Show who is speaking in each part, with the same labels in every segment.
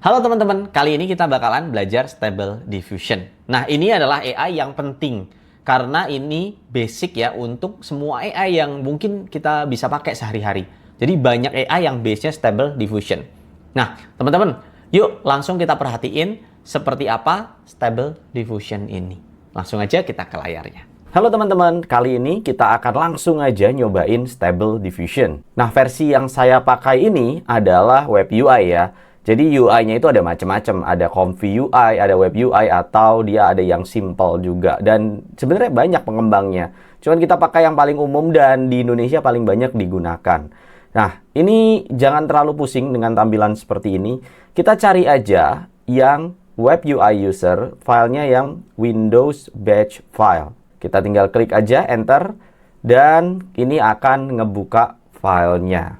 Speaker 1: Halo teman-teman, kali ini kita bakalan belajar Stable Diffusion. Nah, ini adalah AI yang penting karena ini basic ya untuk semua AI yang mungkin kita bisa pakai sehari-hari. Jadi banyak AI yang base-nya Stable Diffusion. Nah, teman-teman, yuk langsung kita perhatiin seperti apa Stable Diffusion ini. Langsung aja kita ke layarnya. Halo teman-teman, kali ini kita akan langsung aja nyobain Stable Diffusion. Nah, versi yang saya pakai ini adalah Web UI ya. Jadi UI-nya itu ada macam-macam, ada Comfy UI, ada Web UI, atau dia ada yang simple juga. Dan sebenarnya banyak pengembangnya. Cuman kita pakai yang paling umum dan di Indonesia paling banyak digunakan. Nah, ini jangan terlalu pusing dengan tampilan seperti ini. Kita cari aja yang Web UI user, filenya yang Windows Batch file. Kita tinggal klik aja, enter, dan ini akan ngebuka filenya.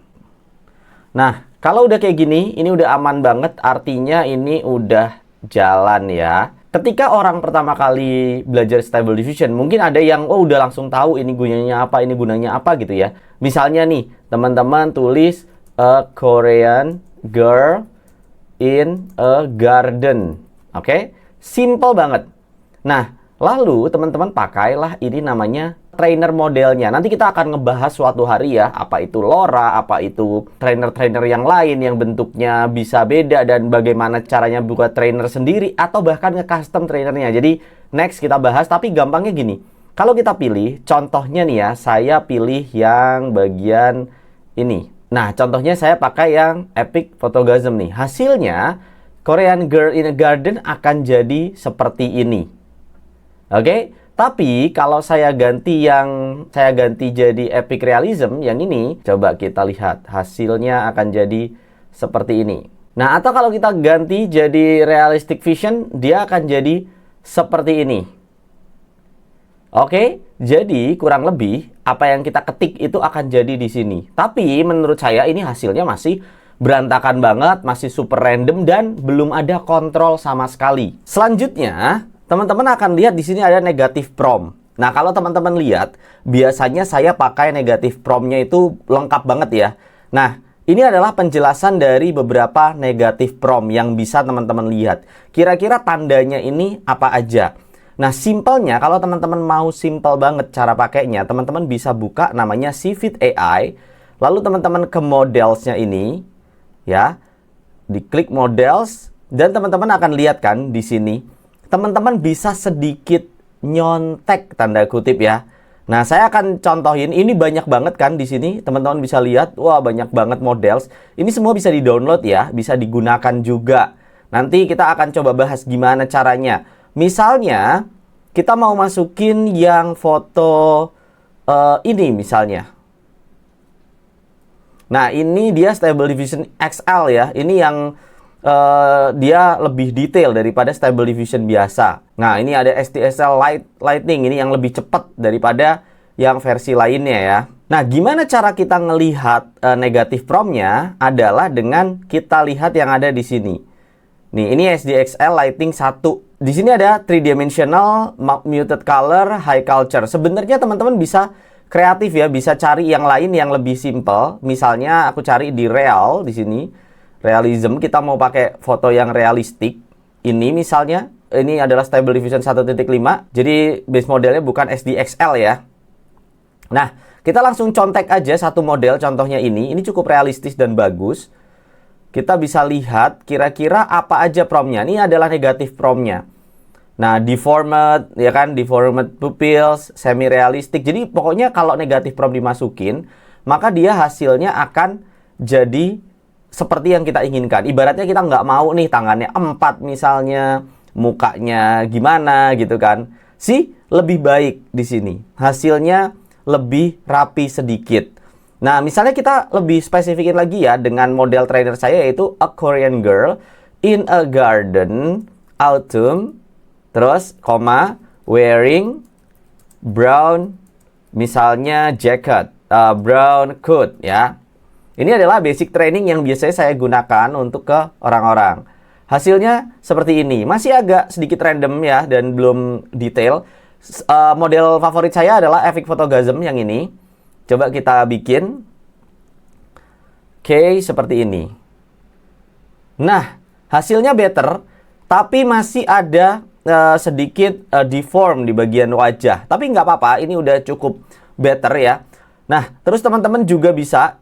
Speaker 1: Nah, kalau udah kayak gini, ini udah aman banget, artinya ini udah jalan ya. Ketika orang pertama kali belajar Stable Diffusion, mungkin ada yang, udah langsung tahu ini gunanya apa gitu ya. Misalnya nih, teman-teman tulis a Korean girl in a garden. Oke? Simple banget. Nah, lalu teman-teman pakailah ini namanya trainer modelnya. Nanti kita akan ngebahas suatu hari ya, apa itu LoRa, apa itu trainer-trainer yang lain yang bentuknya bisa beda dan bagaimana caranya buat trainer sendiri atau bahkan nge-custom trainernya. Jadi next kita bahas, tapi gampangnya gini. Kalau kita pilih, contohnya nih ya, saya pilih yang bagian ini. Nah, contohnya saya pakai yang Epic Photogasm nih. Hasilnya, Korean Girl in a Garden akan jadi seperti ini. Oke? Tapi kalau saya ganti jadi Epic Realism yang ini, coba kita lihat hasilnya akan jadi seperti ini. Nah, atau kalau kita ganti jadi Realistic Vision, dia akan jadi seperti ini. Oke, jadi kurang lebih apa yang kita ketik itu akan jadi di sini. Tapi menurut saya ini hasilnya masih berantakan banget, masih super random dan belum ada kontrol sama sekali. Selanjutnya, teman-teman akan lihat di sini ada negative prompt. Nah, kalau teman-teman lihat, biasanya saya pakai negative prompt-nya itu lengkap banget ya. Nah, ini adalah penjelasan dari beberapa negative prompt yang bisa teman-teman lihat. Kira-kira tandanya ini apa aja? Nah, simpelnya kalau teman-teman mau simple banget cara pakainya, teman-teman bisa buka namanya Civit AI. Lalu teman-teman ke models-nya ini, ya, diklik models, dan teman-teman akan lihat kan di sini. Teman-teman bisa sedikit nyontek tanda kutip ya. Nah, saya akan contohin, ini banyak banget kan di sini. Teman-teman bisa lihat, wah banyak banget models. Ini semua bisa di-download ya, bisa digunakan juga. Nanti kita akan coba bahas gimana caranya. Misalnya, kita mau masukin yang foto ini misalnya. Nah, ini dia Stable Diffusion XL ya. Ini yang dia lebih detail daripada Stable Diffusion biasa. Nah, ini ada SDSL Lightning, ini yang lebih cepat daripada yang versi lainnya ya. Nah, gimana cara kita ngelihat negative prompt-nya adalah dengan kita lihat yang ada di sini. Nih, ini SDXL Lighting 1. Di sini ada 3-dimensional, muted color, high culture. Sebenarnya teman-teman bisa kreatif ya, bisa cari yang lain yang lebih simple. Misalnya aku cari di real di sini. Realism, kita mau pakai foto yang realistik. Ini misalnya, ini adalah Stable Diffusion 1.5. Jadi base modelnya bukan SDXL ya. Nah, kita langsung contek aja satu model, contohnya ini. Ini cukup realistis dan bagus. Kita bisa lihat kira-kira apa aja promptnya. Ini adalah negatif promptnya. Nah, deformed, ya kan, deformed pupils, semi realistik. Jadi pokoknya kalau negatif prompt dimasukin, maka dia hasilnya akan jadi seperti yang kita inginkan. Ibaratnya kita nggak mau nih tangannya 4 misalnya, mukanya gimana gitu kan. Lebih baik di sini. Hasilnya lebih rapi sedikit. Nah, misalnya kita lebih spesifikin lagi ya dengan model trainer saya yaitu a Korean girl in a garden, autumn, terus, wearing brown, misalnya jacket, brown coat ya. Ini adalah basic training yang biasanya saya gunakan untuk ke orang-orang. Hasilnya seperti ini. Masih agak sedikit random ya dan belum detail. Model favorit saya adalah Epic Photogasm yang ini. Coba kita bikin. Oke, seperti ini. Nah, Hasilnya better, tapi masih ada sedikit deform di bagian wajah. Tapi nggak apa-apa, ini udah cukup better ya. Nah, terus teman-teman juga bisa,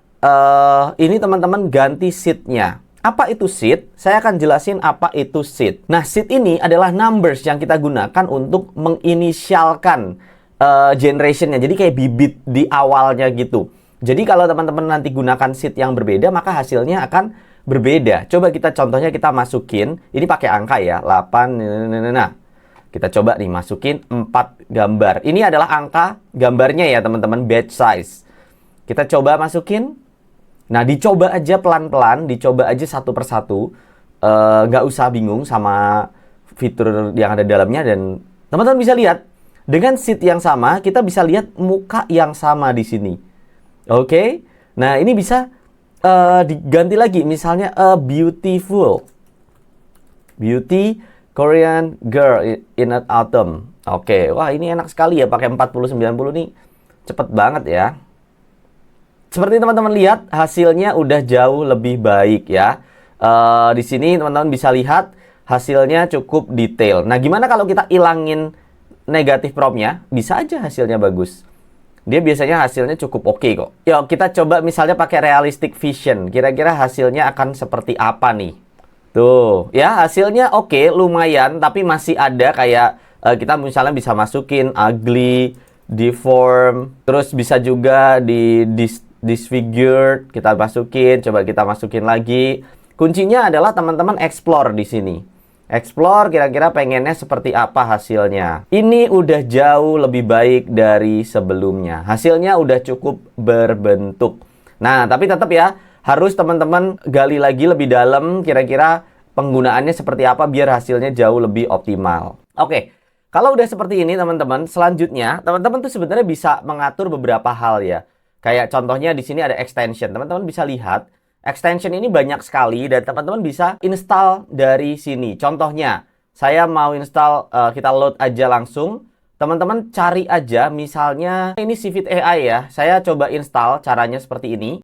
Speaker 1: ini teman-teman ganti seatnya. Apa itu seat? Saya akan jelasin apa itu seat. Nah, seat ini adalah numbers yang kita gunakan untuk menginisialkan generationnya. Jadi kayak bibit di awalnya gitu. Jadi kalau teman-teman nanti gunakan seat yang berbeda, maka hasilnya akan berbeda. Coba kita contohnya kita masukin, ini pakai angka ya, 8, nah. Kita coba nih masukin 4 gambar. Ini adalah angka gambarnya ya teman-teman, batch size. Kita coba masukin. Nah, dicoba aja pelan-pelan, dicoba aja satu persatu. Nggak usah bingung sama fitur yang ada di dalamnya. Dan teman-teman bisa lihat, dengan sheet yang sama, kita bisa lihat muka yang sama di sini. Oke? Nah, ini bisa diganti lagi. Misalnya, beautiful. Beauty Korean girl in an autumn. Oke, wah ini enak sekali ya. Pakai 40-90 nih. Cepet banget ya. Seperti teman-teman lihat, hasilnya udah jauh lebih baik ya. Di sini teman-teman bisa lihat hasilnya cukup detail. Nah, gimana kalau kita ilangin negatif prompt-nya? Bisa aja hasilnya bagus. Dia biasanya hasilnya cukup oke kok. Yuk, kita coba misalnya pakai realistic vision. Kira-kira hasilnya akan seperti apa nih? Tuh, ya hasilnya oke, lumayan. Tapi masih ada kayak, kita misalnya bisa masukin ugly, deform. Terus bisa juga di disfigured, kita masukin, coba kita masukin lagi. Kuncinya adalah teman-teman explore di sini. Explore kira-kira pengennya seperti apa hasilnya. Ini udah jauh lebih baik dari sebelumnya. Hasilnya udah cukup berbentuk. Nah, tapi tetap ya, harus teman-teman gali lagi lebih dalam kira-kira penggunaannya seperti apa biar hasilnya jauh lebih optimal. Oke, kalau udah seperti ini teman-teman, selanjutnya teman-teman tuh sebenarnya bisa mengatur beberapa hal ya. Kayak contohnya di sini ada extension. Teman-teman bisa lihat, extension ini banyak sekali dan teman-teman bisa install dari sini. Contohnya, saya mau install, kita load aja langsung. Teman-teman cari aja, misalnya ini Civit AI ya. Saya coba install, caranya seperti ini.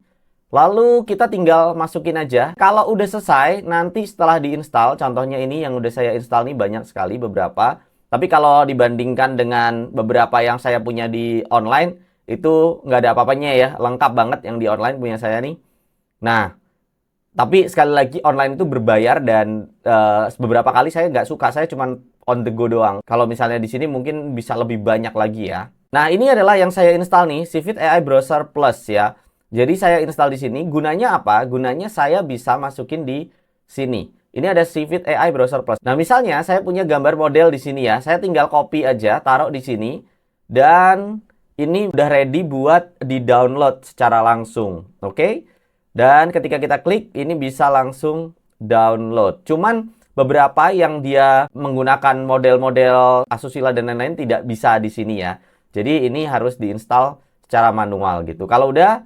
Speaker 1: Lalu kita tinggal masukin aja. Kalau udah selesai, nanti setelah diinstal, contohnya ini yang udah saya install nih banyak sekali beberapa. Tapi kalau dibandingkan dengan beberapa yang saya punya di online, itu nggak ada apa-apanya ya. Lengkap banget yang di online punya saya nih. Nah, tapi sekali lagi online itu berbayar dan beberapa kali saya nggak suka. Saya cuma on the go doang. Kalau misalnya di sini mungkin bisa lebih banyak lagi ya. Nah, ini adalah yang saya install nih, Civit AI Browser Plus ya. Jadi saya install di sini. Gunanya apa? Gunanya saya bisa masukin di sini. Ini ada Civit AI Browser Plus. Nah, misalnya saya punya gambar model di sini ya. Saya tinggal copy aja, taruh di sini. Dan ini udah ready buat di-download secara langsung. Oke? Dan ketika kita klik, ini bisa langsung download. Cuman beberapa yang dia menggunakan model-model asusila dan lain-lain tidak bisa di sini ya. Jadi ini harus diinstal secara manual gitu. Kalau udah,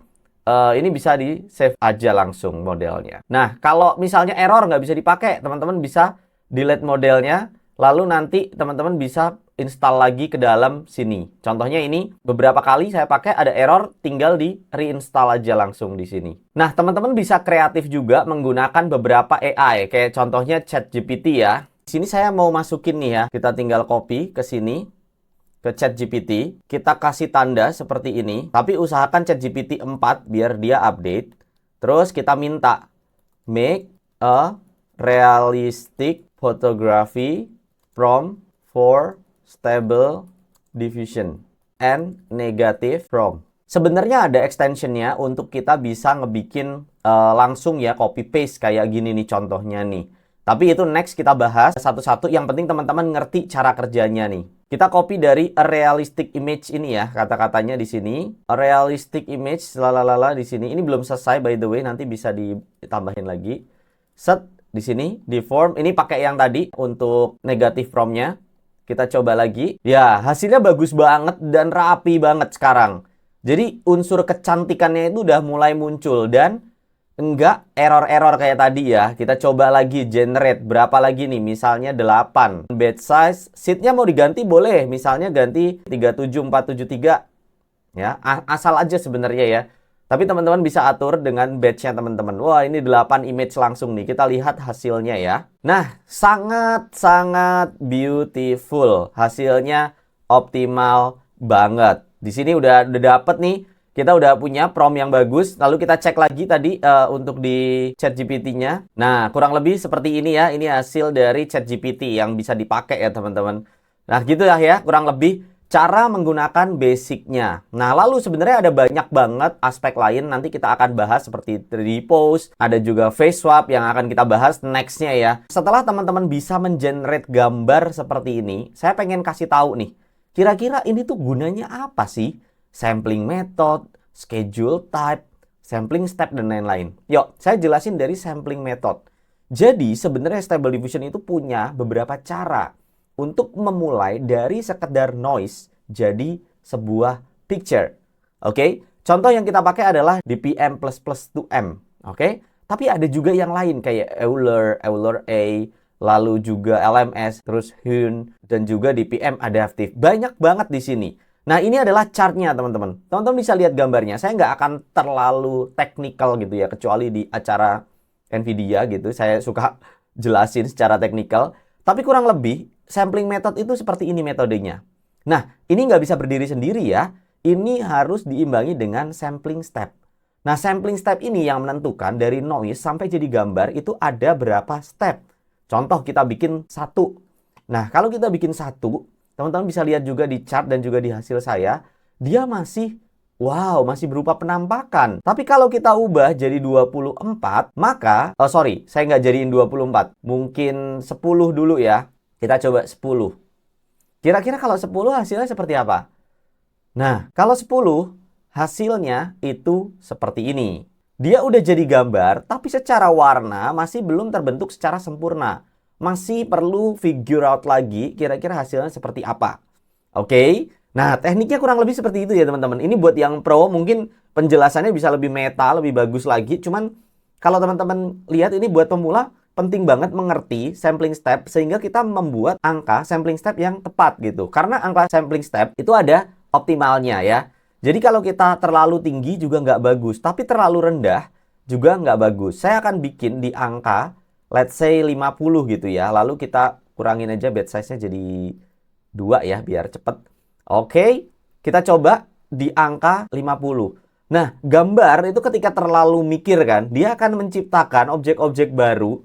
Speaker 1: ini bisa di-save aja langsung modelnya. Nah, kalau misalnya error nggak bisa dipakai, teman-teman bisa delete modelnya. Lalu nanti teman-teman bisa install lagi ke dalam sini. Contohnya ini beberapa kali saya pakai ada error, tinggal di reinstall aja langsung di sini. Nah, teman-teman bisa kreatif juga menggunakan beberapa AI, kayak contohnya ChatGPT ya. Di sini saya mau masukin nih ya. Kita tinggal copy ke sini ke ChatGPT. Kita kasih tanda seperti ini, tapi usahakan ChatGPT 4 biar dia update. Terus kita minta make a realistic photography from for stable diffusion and negative prompt. Sebenarnya ada extensionnya untuk kita bisa ngebikin langsung ya copy paste kayak gini nih contohnya nih. Tapi itu next kita bahas satu-satu. Yang penting teman-teman ngerti cara kerjanya nih. Kita copy dari a realistic image ini ya, kata-katanya di sini. A realistic image lalalala di sini. Ini belum selesai by the way, nanti bisa ditambahin lagi. Set di sini deform. Ini pakai yang tadi untuk negative prompt-nya. Kita coba lagi. Ya, hasilnya bagus banget dan rapi banget sekarang. Jadi unsur kecantikannya itu udah mulai muncul dan enggak error-error kayak tadi ya. Kita coba lagi generate. Berapa lagi nih? Misalnya 8. Batch size. Sheet-nya mau diganti boleh. Misalnya ganti 37473. Ya, asal aja sebenarnya ya. Tapi teman-teman bisa atur dengan batch-nya teman-teman. Wah, ini 8 image langsung nih. Kita lihat hasilnya ya. Nah, sangat-sangat beautiful. Hasilnya optimal banget. Di sini udah dapet nih. Kita udah punya prompt yang bagus. Lalu kita cek lagi tadi untuk di ChatGPT-nya. Nah, kurang lebih seperti ini ya. Ini hasil dari ChatGPT yang bisa dipakai ya teman-teman. Nah, gitu ya kurang lebih cara menggunakan basicnya. Nah, lalu sebenarnya ada banyak banget aspek lain. Nanti kita akan bahas seperti 3D Pose. Ada juga Face Swap yang akan kita bahas next-nya ya. Setelah teman-teman bisa mengenerate gambar seperti ini, saya pengen kasih tahu nih. Kira-kira ini tuh gunanya apa sih? Sampling method, schedule type, sampling step, dan lain-lain. Yuk, saya jelasin dari sampling method. Jadi, sebenarnya Stable Diffusion itu punya beberapa cara untuk memulai dari sekedar noise jadi sebuah picture. Oke, contoh yang kita pakai adalah DPM++ 2M. Oke, tapi ada juga yang lain kayak Euler, Euler A, lalu juga LMS, terus Hun, dan juga DPM Adaptive. Banyak banget di sini. Nah, ini adalah chartnya teman-teman. Teman-teman bisa lihat gambarnya. Saya nggak akan terlalu teknikal gitu ya, kecuali di acara NVIDIA gitu. Saya suka jelasin secara teknikal. Tapi kurang lebih, sampling method itu seperti ini metodenya. Nah, ini nggak bisa berdiri sendiri ya. Ini harus diimbangi dengan sampling step. Nah, sampling step ini yang menentukan dari noise sampai jadi gambar itu ada berapa step. Contoh kita bikin 1. Nah, kalau kita bikin 1, teman-teman bisa lihat juga di chart dan juga di hasil saya, dia masih masih berupa penampakan. Tapi kalau kita ubah jadi 24, maka, saya nggak jadiin 24. Mungkin 10 dulu ya. Kita coba 10. Kira-kira kalau 10 hasilnya seperti apa? Nah, kalau 10, hasilnya itu seperti ini. Dia udah jadi gambar, tapi secara warna masih belum terbentuk secara sempurna. Masih perlu figure out lagi kira-kira hasilnya seperti apa. Oke? Nah, tekniknya kurang lebih seperti itu ya teman-teman. Ini buat yang pro mungkin penjelasannya bisa lebih meta, lebih bagus lagi. Cuman kalau teman-teman lihat ini buat pemula penting banget mengerti sampling step sehingga kita membuat angka sampling step yang tepat gitu. Karena angka sampling step itu ada optimalnya ya. Jadi kalau kita terlalu tinggi juga nggak bagus, tapi terlalu rendah juga nggak bagus. Saya akan bikin di angka let's say 50 gitu ya. Lalu kita kurangin aja batch size-nya jadi 2 ya biar cepet. Oke, kita coba di angka 50. Nah, gambar itu ketika terlalu mikir kan, dia akan menciptakan objek-objek baru.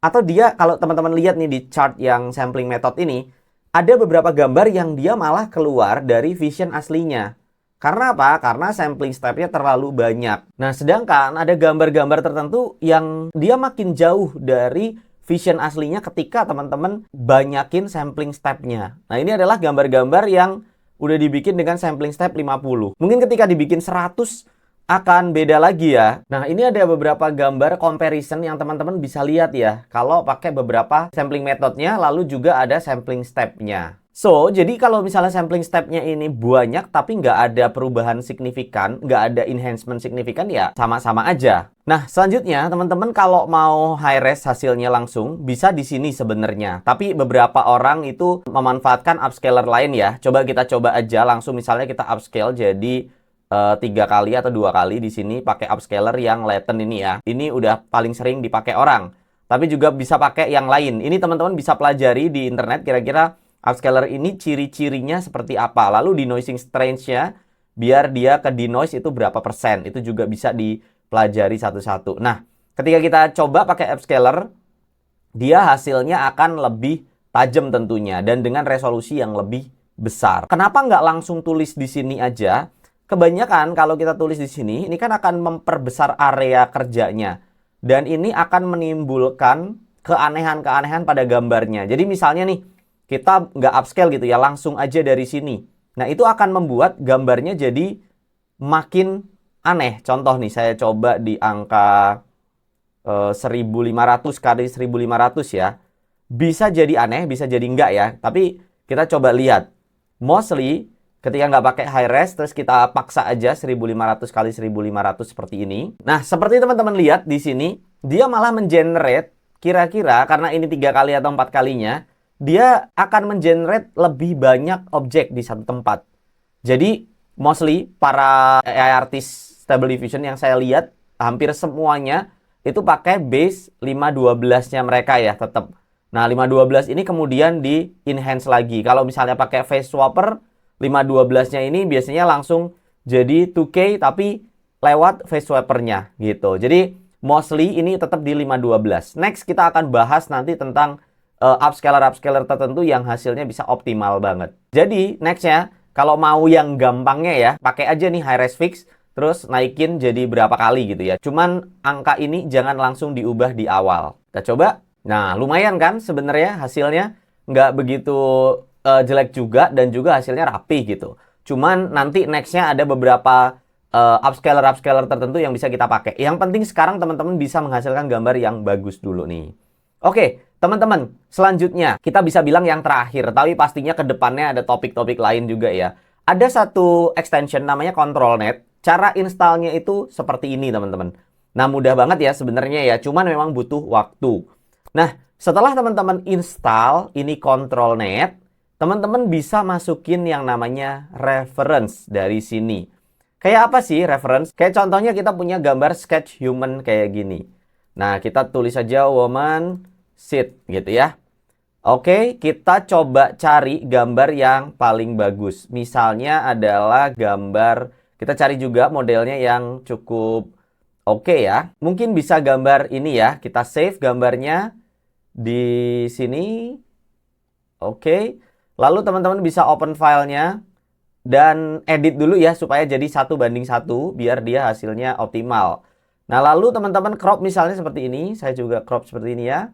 Speaker 1: Atau dia, kalau teman-teman lihat nih di chart yang sampling method ini, ada beberapa gambar yang dia malah keluar dari vision aslinya. Karena apa? Karena sampling step-nya terlalu banyak. Nah, sedangkan ada gambar-gambar tertentu yang dia makin jauh dari vision aslinya ketika teman-teman banyakin sampling step-nya. Nah, ini adalah gambar-gambar yang udah dibikin dengan sampling step 50. Mungkin ketika dibikin 100 akan beda lagi ya. Nah, ini ada beberapa gambar comparison yang teman-teman bisa lihat ya. Kalau pakai beberapa sampling methodnya, lalu juga ada sampling step-nya. So, jadi kalau misalnya sampling step-nya ini banyak tapi nggak ada perubahan signifikan, nggak ada enhancement signifikan, ya sama-sama aja. Nah, selanjutnya teman-teman kalau mau high res hasilnya langsung, bisa di sini sebenarnya. Tapi beberapa orang itu memanfaatkan upscaler lain ya. Coba kita coba aja langsung, misalnya kita upscale jadi 3 kali atau 2 kali di sini pakai upscaler yang latent ini ya. Ini udah paling sering dipakai orang. Tapi juga bisa pakai yang lain. Ini teman-teman bisa pelajari di internet kira-kira upscaler ini ciri-cirinya seperti apa. Lalu denoising strength-nya biar dia ke denoise itu berapa persen. Itu juga bisa dipelajari satu-satu. Nah, ketika kita coba pakai upscaler, dia hasilnya akan lebih tajam tentunya dan dengan resolusi yang lebih besar. Kenapa nggak langsung tulis di sini aja? Kebanyakan kalau kita tulis di sini, ini kan akan memperbesar area kerjanya. Dan ini akan menimbulkan keanehan-keanehan pada gambarnya. Jadi misalnya nih, kita nggak upscale gitu ya, langsung aja dari sini. Nah, itu akan membuat gambarnya jadi makin aneh. Contoh nih, saya coba di angka 1500 kali 1500 ya. Bisa jadi aneh, bisa jadi enggak ya. Tapi kita coba lihat. Mostly, ketika nggak pakai high res, terus kita paksa aja 1500 kali 1500 seperti ini. Nah, seperti teman-teman lihat di sini, dia malah mengenerate kira-kira, karena ini 3 kali atau 4 kalinya, dia akan mengenerate lebih banyak objek di satu tempat. Jadi, mostly para AI artist Stable Diffusion yang saya lihat hampir semuanya itu pakai base 512-nya mereka ya tetap. Nah, 512 ini kemudian di enhance lagi. Kalau misalnya pakai Phase Swapper, 512-nya ini biasanya langsung jadi 2K tapi lewat Phase Swapper-nya gitu. Jadi mostly ini tetap di 512. Next kita akan bahas nanti tentang upscaler tertentu yang hasilnya bisa optimal banget. Jadi nextnya, kalau mau yang gampangnya ya, pakai aja nih high-res fix, terus naikin jadi berapa kali gitu ya. Cuman angka ini jangan langsung diubah di awal. Kita coba. Nah, lumayan kan sebenarnya hasilnya nggak begitu jelek juga dan juga hasilnya rapi gitu. Cuman nanti nextnya ada beberapa upscaler tertentu yang bisa kita pakai. Yang penting sekarang teman-teman bisa menghasilkan gambar yang bagus dulu nih. Oke, teman-teman, selanjutnya kita bisa bilang yang terakhir, tapi pastinya ke depannya ada topik-topik lain juga ya. Ada satu extension namanya ControlNet. Cara installnya itu seperti ini, teman-teman. Nah, mudah banget ya sebenarnya ya, cuman memang butuh waktu. Nah, setelah teman-teman install ini ControlNet, teman-teman bisa masukin yang namanya reference dari sini. Kayak apa sih reference? Kayak contohnya kita punya gambar sketch human kayak gini. Nah, kita tulis aja woman sit gitu ya. Oke, kita coba cari gambar yang paling bagus. Misalnya adalah gambar, kita cari juga modelnya yang cukup oke ya. Mungkin bisa gambar ini ya. Kita save gambarnya di sini. Oke. Lalu teman-teman bisa open filenya dan edit dulu ya supaya jadi 1:1 biar dia hasilnya optimal. Nah, lalu teman-teman crop misalnya seperti ini. Saya juga crop seperti ini ya.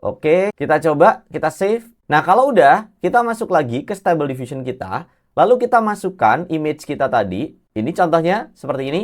Speaker 1: Oke, kita coba, kita save. Nah, kalau udah, kita masuk lagi ke Stable Diffusion kita. Lalu kita masukkan image kita tadi. Ini contohnya seperti ini.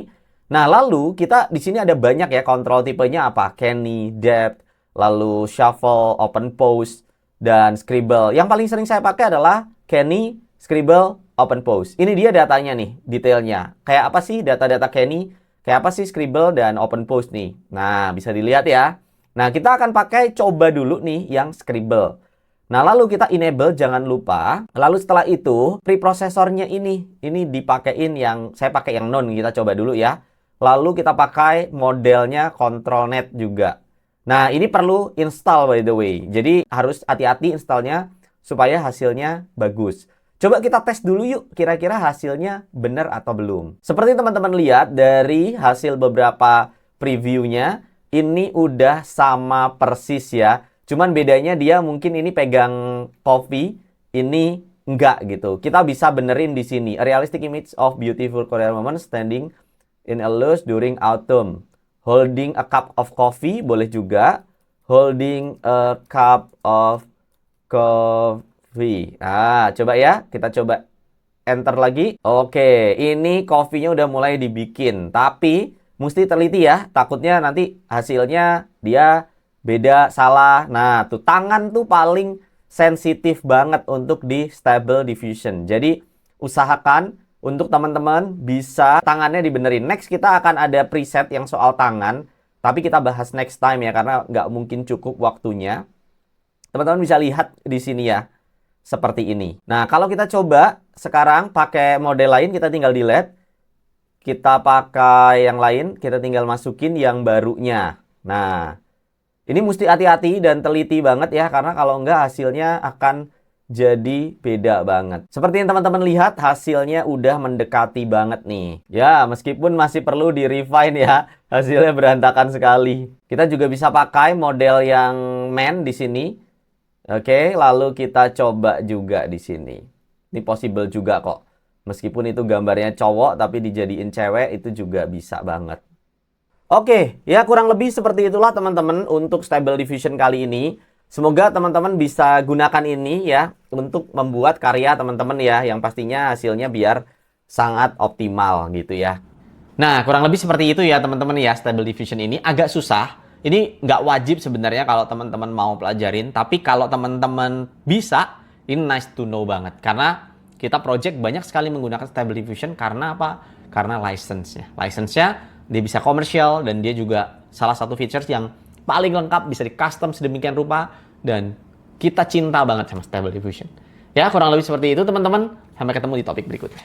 Speaker 1: Nah, lalu kita di sini ada banyak ya kontrol tipenya apa? Canny, Depth, lalu Shuffle, Open Pose, dan Scribble. Yang paling sering saya pakai adalah Canny, Scribble, Open Pose. Ini dia datanya nih, detailnya. Kayak apa sih data-data Canny? Kayak apa sih Scribble dan Open Pose nih? Nah, bisa dilihat ya. Nah, kita akan pakai coba dulu nih yang Scribble. Nah, lalu kita enable, jangan lupa. Lalu setelah itu, preprosesornya ini dipakein yang, saya pakai yang non, kita coba dulu ya. Lalu kita pakai modelnya ControlNet juga. Nah, ini perlu install by the way. Jadi, harus hati-hati installnya supaya hasilnya bagus. Coba kita tes dulu yuk, kira-kira hasilnya benar atau belum. Seperti teman-teman lihat dari hasil beberapa previewnya, ini udah sama persis ya. Cuman bedanya dia mungkin ini pegang coffee, ini enggak gitu. Kita bisa benerin di sini. A realistic image of beautiful Korean woman standing in a lush during autumn. Holding a cup of coffee boleh juga. Holding a cup of coffee. Nah, coba ya. Kita coba enter lagi. Oke, ini coffee-nya udah mulai dibikin. Tapi mesti teliti ya, takutnya nanti hasilnya dia beda, salah. Nah, tuh tangan tuh paling sensitif banget untuk di Stable Diffusion. Jadi, usahakan untuk teman-teman bisa tangannya dibenerin. Next, kita akan ada preset yang soal tangan. Tapi kita bahas next time ya, karena nggak mungkin cukup waktunya. Teman-teman bisa lihat di sini ya, seperti ini. Nah, kalau kita coba sekarang pakai model lain, kita tinggal delete. Kita pakai yang lain, kita tinggal masukin yang barunya. Nah, ini mesti hati-hati dan teliti banget ya, karena kalau enggak hasilnya akan jadi beda banget. Seperti yang teman-teman lihat, hasilnya udah mendekati banget nih. Ya, meskipun masih perlu di-refine ya, hasilnya berantakan sekali. Kita juga bisa pakai model yang man di sini. Oke, lalu kita coba juga di sini. Ini possible juga kok. Meskipun itu gambarnya cowok, tapi dijadiin cewek, itu juga bisa banget. Oke, ya kurang lebih seperti itulah teman-teman untuk Stable Diffusion kali ini. Semoga teman-teman bisa gunakan ini ya, untuk membuat karya teman-teman ya, yang pastinya hasilnya biar sangat optimal gitu ya. Nah, kurang lebih seperti itu ya teman-teman ya, Stable Diffusion ini agak susah. Ini nggak wajib sebenarnya kalau teman-teman mau pelajarin, tapi kalau teman-teman bisa, ini nice to know banget. Karena kita project banyak sekali menggunakan Stable Diffusion karena apa? Karena license-nya. License-nya dia bisa komersial dan dia juga salah satu features yang paling lengkap, bisa di custom sedemikian rupa dan kita cinta banget sama Stable Diffusion. Ya, kurang lebih seperti itu teman-teman. Sampai ketemu di topik berikutnya.